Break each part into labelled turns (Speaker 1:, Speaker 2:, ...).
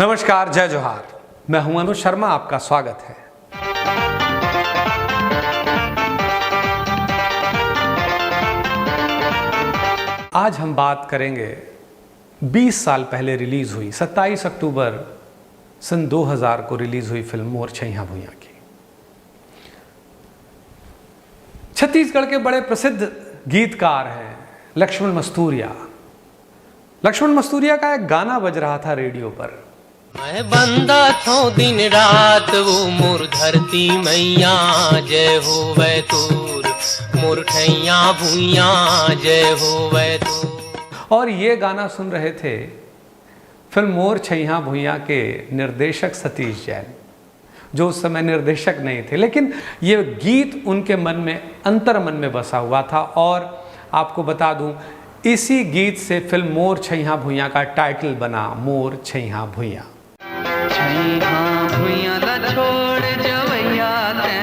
Speaker 1: नमस्कार, जय जोहार। मैं हूं अनुज शर्मा, आपका स्वागत है। आज हम बात करेंगे 20 साल पहले रिलीज हुई 27 अक्टूबर सन 2000 को रिलीज हुई फिल्म मोर छैया भुइयां की। छत्तीसगढ़ के बड़े प्रसिद्ध गीतकार हैं लक्ष्मण मस्तूरिया। लक्ष्मण मस्तूरिया का एक गाना बज रहा था रेडियो पर।
Speaker 2: मैं बंदा थो दिन रात वो मोर धरती मैया, जय हो वै तोर मोर ठैया भुइया, जय हो वै तोर।
Speaker 1: और ये गाना सुन रहे थे फिल्म मोर छैया भुइयां के निर्देशक सतीश जैन, जो उस समय निर्देशक नहीं थे, लेकिन ये गीत उनके मन में, अंतर मन में बसा हुआ था। और आपको बता दूं, इसी गीत से फिल्म मोर छैया भुइयां का टाइटल बना मोर छैया भुइयां।
Speaker 3: छैया भुइयां ला छोड़ जवैया ते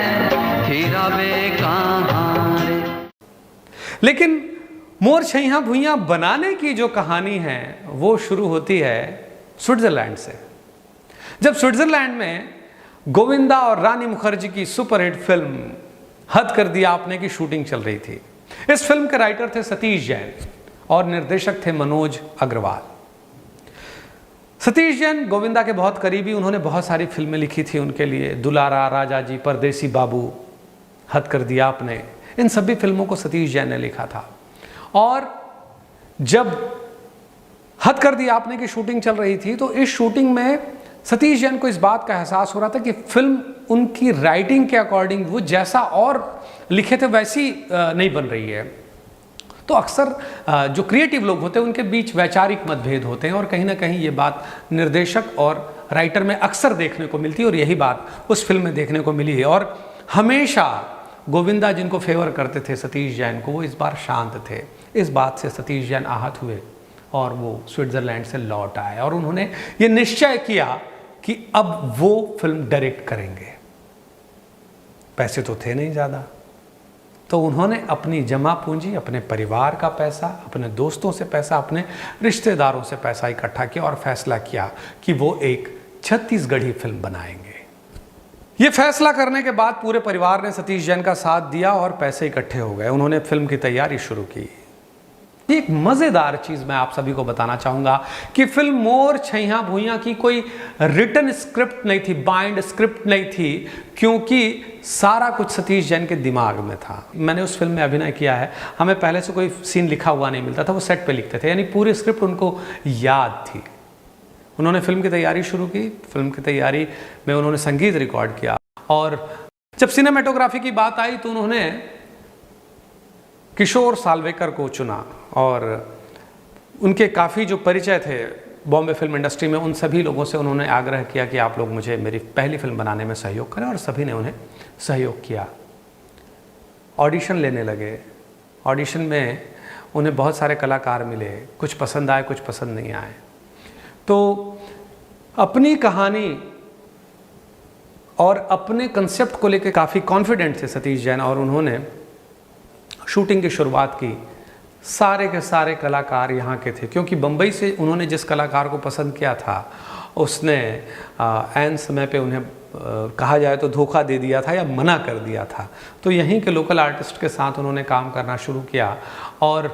Speaker 3: हीरा बे कहां रे।
Speaker 1: लेकिन मोर छैया भुइयां बनाने की जो कहानी है वो शुरू होती है स्विट्जरलैंड से। जब स्विट्जरलैंड में गोविंदा और रानी मुखर्जी की सुपरहिट फिल्म हद कर दिया आपने की शूटिंग चल रही थी। इस फिल्म के राइटर थे सतीश जैन और निर्देशक थे मनोज अग्रवाल। सतीश जैन गोविंदा के बहुत करीबी, उन्होंने बहुत सारी फिल्में लिखी थी उनके लिए। दुलारा, राजा जी, परदेसी बाबू, हद कर दिया आपने, इन सभी फिल्मों को सतीश जैन ने लिखा था। और जब हद कर दिया आपने की शूटिंग चल रही थी तो इस शूटिंग में सतीश जैन को इस बात का एहसास हो रहा था कि फिल्म उनकी राइटिंग के अकॉर्डिंग, वो जैसा और लिखे थे वैसी नहीं बन रही है। तो अक्सर जो क्रिएटिव लोग होते हैं उनके बीच वैचारिक मतभेद होते हैं और कहीं ना कहीं ये बात निर्देशक और राइटर में अक्सर देखने को मिलती है और यही बात उस फिल्म में देखने को मिली है। और हमेशा गोविंदा जिनको फेवर करते थे सतीश जैन को, वो इस बार शांत थे। इस बात से सतीश जैन आहत हुए और वो स्विट्जरलैंड से लौट आए और उन्होंने ये निश्चय किया कि अब वो फिल्म डायरेक्ट करेंगे। पैसे तो थे नहीं ज़्यादा, तो उन्होंने अपनी जमा पूंजी, अपने परिवार का पैसा, अपने दोस्तों से पैसा, अपने रिश्तेदारों से पैसा इकट्ठा किया और फैसला किया कि वो एक छत्तीसगढ़ी फिल्म बनाएंगे। ये फैसला करने के बाद पूरे परिवार ने सतीश जैन का साथ दिया और पैसे इकट्ठे हो गए। उन्होंने फिल्म की तैयारी शुरू की। एक मज़ेदार चीज़ मैं आप सभी को बताना चाहूँगा कि फिल्म मोर छैया भुइयां की कोई रिटन स्क्रिप्ट नहीं थी, बाइंड स्क्रिप्ट नहीं थी, क्योंकि सारा कुछ सतीश जैन के दिमाग में था। मैंने उस फिल्म में अभिनय किया है, हमें पहले से कोई सीन लिखा हुआ नहीं मिलता था, वो सेट पे लिखते थे, यानी पूरी स्क्रिप्ट उनको याद थी। उन्होंने फिल्म की तैयारी शुरू की। फिल्म की तैयारी में उन्होंने संगीत रिकॉर्ड किया और जब सिनेमेटोग्राफी की बात आई तो उन्होंने किशोर सालवेकर को चुना और उनके काफ़ी जो परिचय थे बॉम्बे फिल्म इंडस्ट्री में, उन सभी लोगों से उन्होंने आग्रह किया कि आप लोग मुझे मेरी पहली फिल्म बनाने में सहयोग करें और सभी ने उन्हें सहयोग किया। ऑडिशन लेने लगे। ऑडिशन में उन्हें बहुत सारे कलाकार मिले, कुछ पसंद आए, कुछ पसंद नहीं आए। तो अपनी कहानी और अपने कंसेप्ट को लेकर काफ़ी कॉन्फिडेंट थे सतीश जैन और उन्होंने शूटिंग की शुरुआत की। सारे के सारे कलाकार यहाँ के थे, क्योंकि बम्बई से उन्होंने जिस कलाकार को पसंद किया था उसने ऐन समय पे उन्हें कहा जाए तो धोखा दे दिया था या मना कर दिया था। तो यहीं के लोकल आर्टिस्ट के साथ उन्होंने काम करना शुरू किया और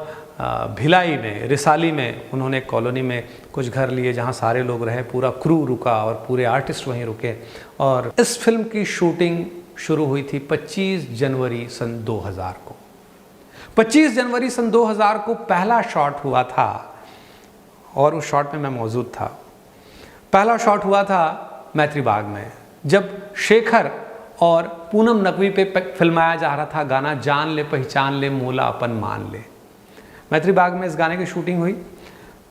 Speaker 1: भिलाई में, रिसाली में उन्होंने एक कॉलोनी में कुछ घर लिए जहाँ सारे लोग रहे, पूरा क्रू रुका और पूरे आर्टिस्ट वहीं रुके। और इस फिल्म की शूटिंग शुरू हुई थी 25 जनवरी सन 2000 को। 25 जनवरी सन 2000 को पहला शॉट हुआ था और उस शॉट में मैं मौजूद था। पहला शॉट हुआ था मैत्री बाग में, जब शेखर और पूनम नकवी पे फिल्माया जा रहा था गाना जान ले पहचान ले मोला अपन मान ले। मैत्री बाग में इस गाने की शूटिंग हुई।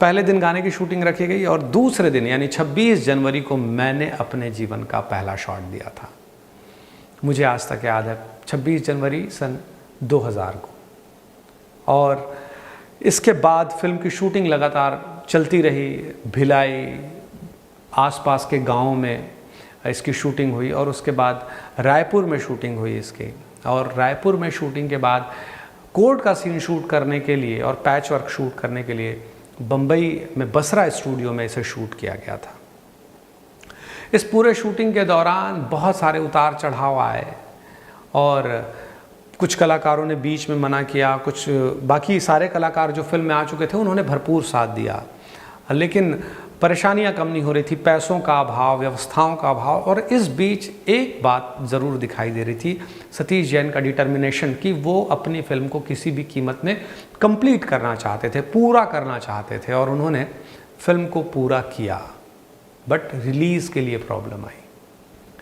Speaker 1: पहले दिन गाने की शूटिंग रखी गई और दूसरे दिन यानी 26 जनवरी को मैंने अपने जीवन का पहला शॉट दिया था। मुझे आज तक याद है, 26 जनवरी सन 2000 को। और इसके बाद फिल्म की शूटिंग लगातार चलती रही। भिलाई, आसपास के गांवों में इसकी शूटिंग हुई और उसके बाद रायपुर में शूटिंग हुई इसकी। और रायपुर में शूटिंग के बाद कोर्ट का सीन शूट करने के लिए और पैच वर्क शूट करने के लिए बम्बई में बसरा स्टूडियो में इसे शूट किया गया था। इस पूरे शूटिंग के दौरान बहुत सारे उतार चढ़ाव आए और कुछ कलाकारों ने बीच में मना किया, कुछ बाकी सारे कलाकार जो फिल्म में आ चुके थे उन्होंने भरपूर साथ दिया, लेकिन परेशानियां कम नहीं हो रही थी, पैसों का अभाव, व्यवस्थाओं का अभाव। और इस बीच एक बात ज़रूर दिखाई दे रही थी, सतीश जैन का डिटर्मिनेशन कि वो अपनी फिल्म को किसी भी कीमत में कंप्लीट करना चाहते थे, पूरा करना चाहते थे, और उन्होंने फिल्म को पूरा किया। बट रिलीज़ के लिए प्रॉब्लम आई।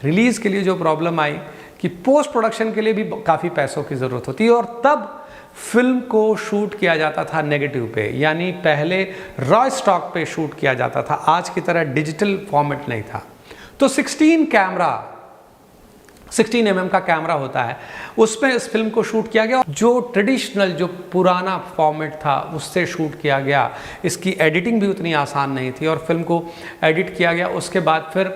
Speaker 1: रिलीज़ के लिए जो प्रॉब्लम आई कि पोस्ट प्रोडक्शन के लिए भी काफ़ी पैसों की ज़रूरत होती है, और तब फिल्म को शूट किया जाता था नेगेटिव पे, यानी पहले रॉ स्टॉक पे शूट किया जाता था, आज की तरह डिजिटल फॉर्मेट नहीं था। तो 16 mm का कैमरा होता है, उसमें इस फिल्म को शूट किया गया। जो ट्रेडिशनल, जो पुराना फॉर्मेट था उससे शूट किया गया। इसकी एडिटिंग भी उतनी आसान नहीं थी और फिल्म को एडिट किया गया। उसके बाद फिर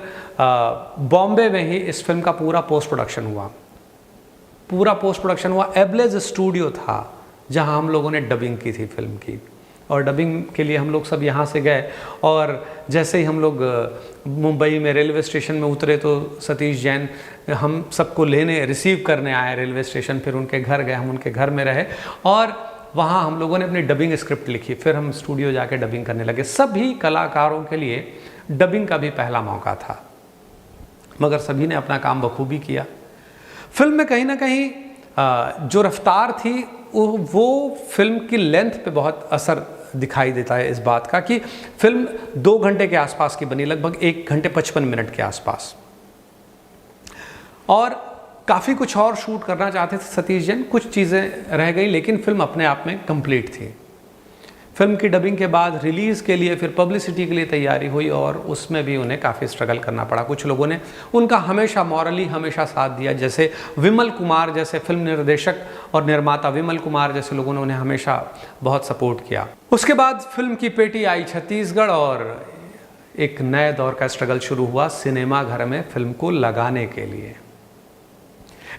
Speaker 1: बॉम्बे में ही इस फिल्म का पूरा पोस्ट प्रोडक्शन हुआ। एबलेज स्टूडियो था जहां हम लोगों ने डबिंग की थी फिल्म की, और डबिंग के लिए हम लोग सब यहाँ से गए। और जैसे ही हम लोग मुंबई में रेलवे स्टेशन में उतरे तो सतीश जैन हम सबको रिसीव करने आए रेलवे स्टेशन। फिर उनके घर गए, हम उनके घर में रहे और वहाँ हम लोगों ने अपनी डबिंग स्क्रिप्ट लिखी। फिर हम स्टूडियो जाके डबिंग करने लगे। सभी कलाकारों के लिए डबिंग का भी पहला मौका था, मगर सभी ने अपना काम बखूबी किया। फिल्म में कहीं ना कहीं जो रफ्तार थी वो फिल्म की लेंथ पे बहुत असर दिखाई देता है इस बात का कि फिल्म 2 घंटे के आसपास की बनी, लगभग 1 घंटे 55 मिनट के आसपास, और काफ़ी कुछ और शूट करना चाहते थे सतीश जैन। कुछ चीज़ें रह गई, लेकिन फिल्म अपने आप में कंप्लीट थी। फिल्म की डबिंग के बाद रिलीज़ के लिए फिर पब्लिसिटी के लिए तैयारी हुई, और उसमें भी उन्हें काफ़ी स्ट्रगल करना पड़ा। कुछ लोगों ने उनका हमेशा मॉरली हमेशा साथ दिया, जैसे विमल कुमार जैसे फिल्म निर्देशक और निर्माता विमल कुमार जैसे लोगों ने उन्हें हमेशा बहुत सपोर्ट किया। उसके बाद फिल्म की पेटी आई छत्तीसगढ़ और एक नए दौर का स्ट्रगल शुरू हुआ सिनेमा घर में फिल्म को लगाने के लिए।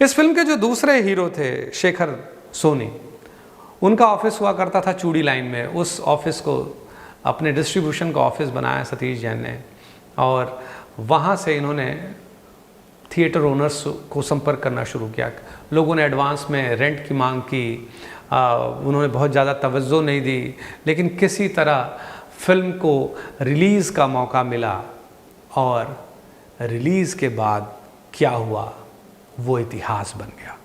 Speaker 1: इस फिल्म के जो दूसरे हीरो थे शेखर सोनी, उनका ऑफिस हुआ करता था चूड़ी लाइन में। उस ऑफिस को अपने डिस्ट्रीब्यूशन का ऑफिस बनाया सतीश जैन ने, और वहाँ से इन्होंने थिएटर ओनर्स को संपर्क करना शुरू किया। लोगों ने एडवांस में रेंट की मांग की, उन्होंने बहुत ज़्यादा तवज्जो नहीं दी, लेकिन किसी तरह फिल्म को रिलीज़ का मौका मिला, और रिलीज़ के बाद क्या हुआ वो इतिहास बन गया,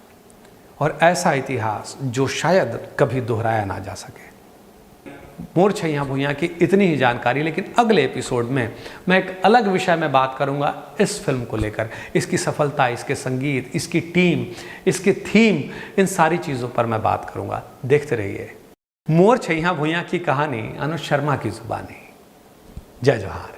Speaker 1: और ऐसा इतिहास जो शायद कभी दोहराया ना जा सके। मोर छैया भुइयां की इतनी ही जानकारी, लेकिन अगले एपिसोड में मैं एक अलग विषय में बात करूंगा इस फिल्म को लेकर। इसकी सफलता, इसके संगीत, इसकी टीम, इसके थीम, इन सारी चीज़ों पर मैं बात करूंगा। देखते रहिए मोर छैया भुइयां की कहानी, अनुज शर्मा की जुबानी। जय जोहार।